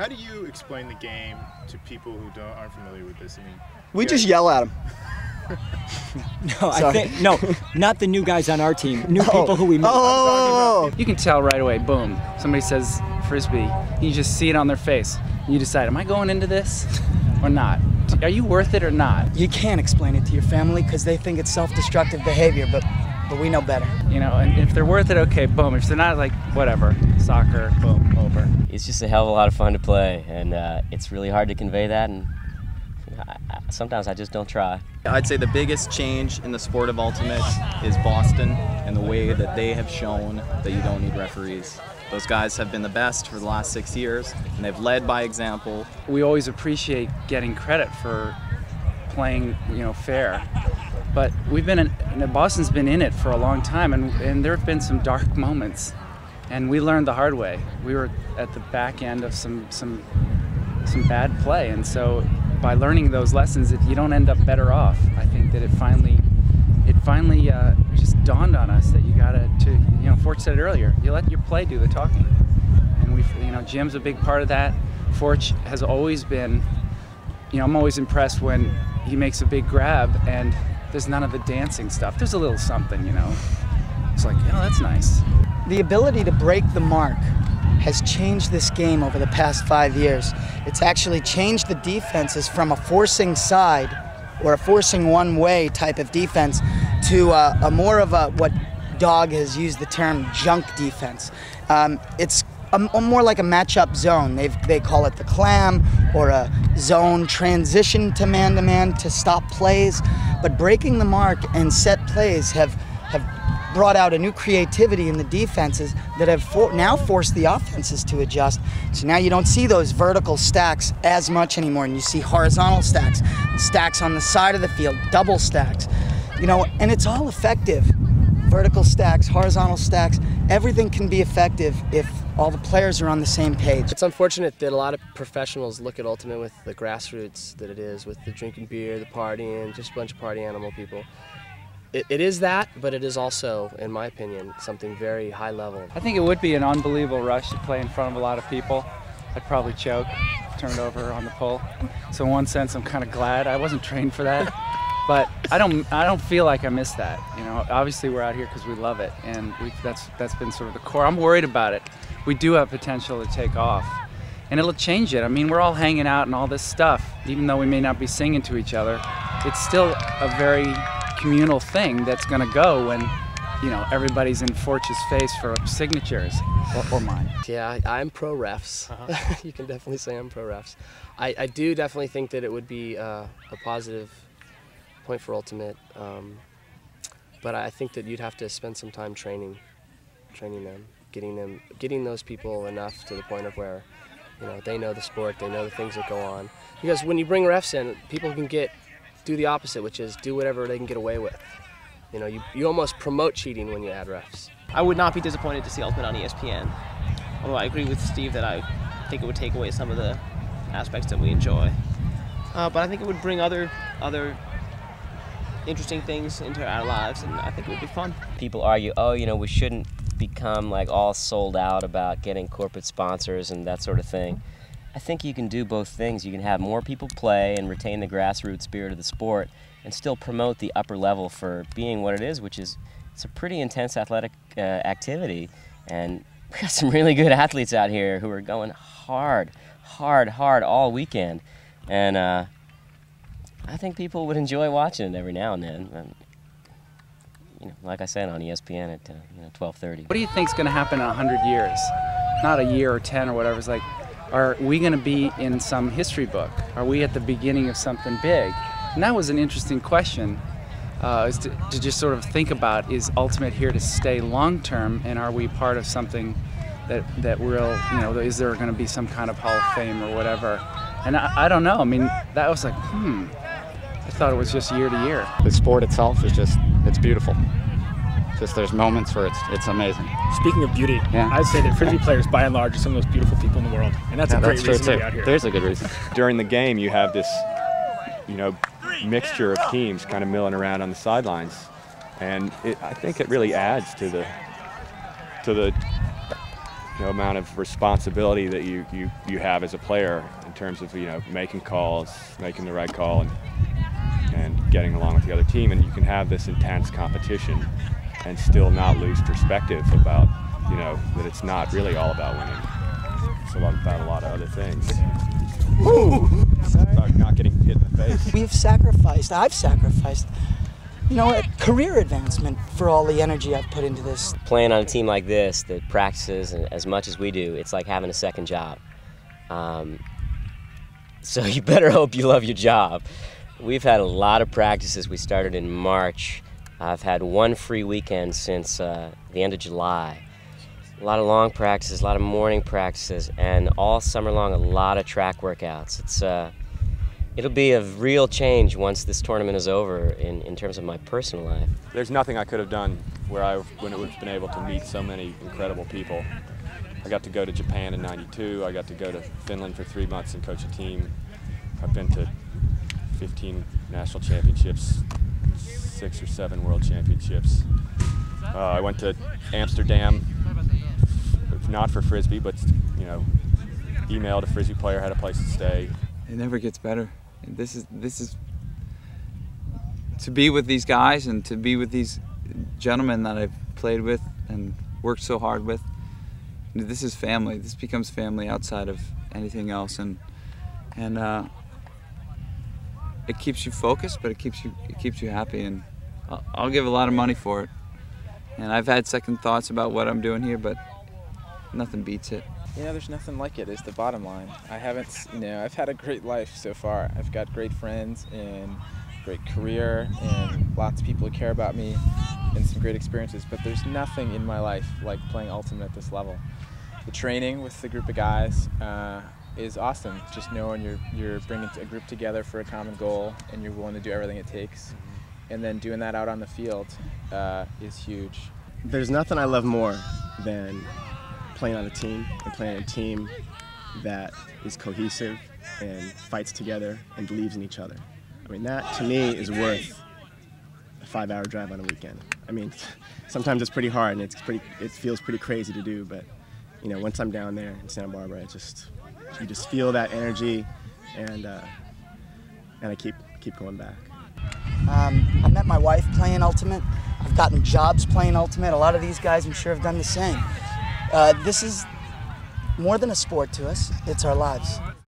How do you explain the game to people who aren't familiar with this? I mean, we just yell at them. No, I think no, not the new guys on our team. New people who we meet. Oh. You can tell right away. Boom! Somebody says Frisbee. You just see it on their face. You decide, am I going into this or not? Are you worth it or not? You can't explain it to your family because they think it's self-destructive behavior, but we know better. You know, and if they're worth it, okay, boom. If they're not, like, whatever, soccer, boom, over. It's just a hell of a lot of fun to play, and it's really hard to convey that, and sometimes I just don't try. I'd say the biggest change in the sport of Ultimate is Boston and the way that they have shown that you don't need referees. Those guys have been the best for the last 6 years, and they've led by example. We always appreciate getting credit for playing, you know, fair. But we've been Boston's been in it for a long time, and there have been some dark moments, and we learned the hard way. We were at the back end of some bad play, and so by learning those lessons, you don't end up better off. I think that it finally just dawned on us that you gotta, you know, Forge said it earlier, you let your play do the talking, and you know, Jim's a big part of that. Forge has always been, you know, I'm always impressed when he makes a big grab and there's none of the dancing stuff. There's a little something, you know. It's like, oh, that's nice. The ability to break the mark has changed this game over the past 5 years. It's actually changed the defenses from a forcing side or a forcing one-way type of defense to a more of a, what Dog has used the term, junk defense. It's more like a matchup zone. They call it the clam, or a zone transition to man-to-man to stop plays. But breaking the mark and set plays have brought out a new creativity in the defenses that have now forced the offenses to adjust. So now you don't see those vertical stacks as much anymore, and you see horizontal stacks, stacks on the side of the field, double stacks. You know, and it's all effective. Vertical stacks, horizontal stacks, everything can be effective if all the players are on the same page. It's unfortunate that a lot of professionals look at Ultimate with the grassroots that it is, with the drinking beer, the partying, just a bunch of party animal people. It is that, but it is also, in my opinion, something very high level. I think it would be an unbelievable rush to play in front of a lot of people. I'd probably choke, turn it over on the pole. So in one sense, I'm kind of glad I wasn't trained for that. But I don't feel like I missed that. You know, obviously we're out here because we love it, and that's been sort of the core. I'm worried about it. We do have potential to take off, and it'll change it. I mean, we're all hanging out and all this stuff, even though we may not be singing to each other. It's still a very communal thing that's going to go when, you know, everybody's in Forge's face for signatures, or mine. Yeah, I'm pro refs. You can definitely say I'm pro refs. I do definitely think that it would be a positive point for Ultimate, but I think that you'd have to spend some time training them, getting those people enough to the point of where, you know, they know the sport, they know the things that go on. Because when you bring refs in, people can do the opposite, which is do whatever they can get away with. You know, you almost promote cheating when you add refs. I would not be disappointed to see Ultimate on ESPN. Although I agree with Steve that I think it would take away some of the aspects that we enjoy. But I think it would bring other interesting things into our lives, and I think it would be fun. People argue, oh, you know, we shouldn't become like all sold out about getting corporate sponsors and that sort of thing. I think you can do both things. You can have more people play and retain the grassroots spirit of the sport and still promote the upper level for being what it is, which is, it's a pretty intense athletic activity. And we got some really good athletes out here who are going hard all weekend. And I think people would enjoy watching it every now and then. You know, like I said, on ESPN at 12:30. What do you think's going to happen in 100 years? Not a year or 10 or whatever. It's like, are we going to be in some history book? Are we at the beginning of something big? And that was an interesting question, is to just sort of think about, is Ultimate here to stay long term, and are we part of something that will, you know, is there going to be some kind of Hall of Fame or whatever? And I don't know. I mean, that was like, I thought it was just year to year. The sport itself is just, it's beautiful. Just there's moments where it's amazing. Speaking of beauty, I'd say that Frisbee players by and large are some of the most beautiful people in the world. And that's a great reason to be out here. There's a good reason. During the game, you have this, you know, mixture of teams kind of milling around on the sidelines. And I think it really adds to the amount of responsibility that you have as a player in terms of making calls, making the right call, and getting along with the other team. And you can have this intense competition and still not lose perspective about that it's not really all about winning. It's about a lot of other things. Woo! About not getting hit in the face. I've sacrificed, a career advancement for all the energy I've put into this. Playing on a team like this that practices as much as we do, it's like having a second job. So you better hope you love your job. We've had a lot of practices. We started in March. I've had one free weekend since the end of July. A lot of long practices, a lot of morning practices, and all summer long a lot of track workouts. It'll be a real change once this tournament is over in terms of my personal life. There's nothing I could have done where I wouldn't have been able to meet so many incredible people. I got to go to Japan in '92. I got to go to Finland for 3 months and coach a team. I've been to 15 national championships, 6 or 7 world championships. I went to Amsterdam, not for Frisbee, but emailed a Frisbee player, had a place to stay. It never gets better. This is to be with these guys and to be with these gentlemen that I've played with and worked so hard with. This is family. This becomes family outside of anything else, and it keeps you focused, but it keeps you happy, and I'll give a lot of money for it. And I've had second thoughts about what I'm doing here, but nothing beats it. There's nothing like it is the bottom line. I've had a great life so far. I've got great friends and great career and lots of people who care about me and some great experiences, but there's nothing in my life like playing Ultimate at this level. The training with the group of guys is awesome. Just knowing you're bringing a group together for a common goal and you're willing to do everything it takes. And then doing that out on the field is huge. There's nothing I love more than playing on a team and playing on a team that is cohesive and fights together and believes in each other. I mean, that to me is worth a 5-hour drive on a weekend. I mean, sometimes it's pretty hard and it feels pretty crazy to do, but once I'm down there in Santa Barbara, you just feel that energy, and I keep going back. I met my wife playing Ultimate. I've gotten jobs playing Ultimate. A lot of these guys, I'm sure, have done the same. This is more than a sport to us. It's our lives.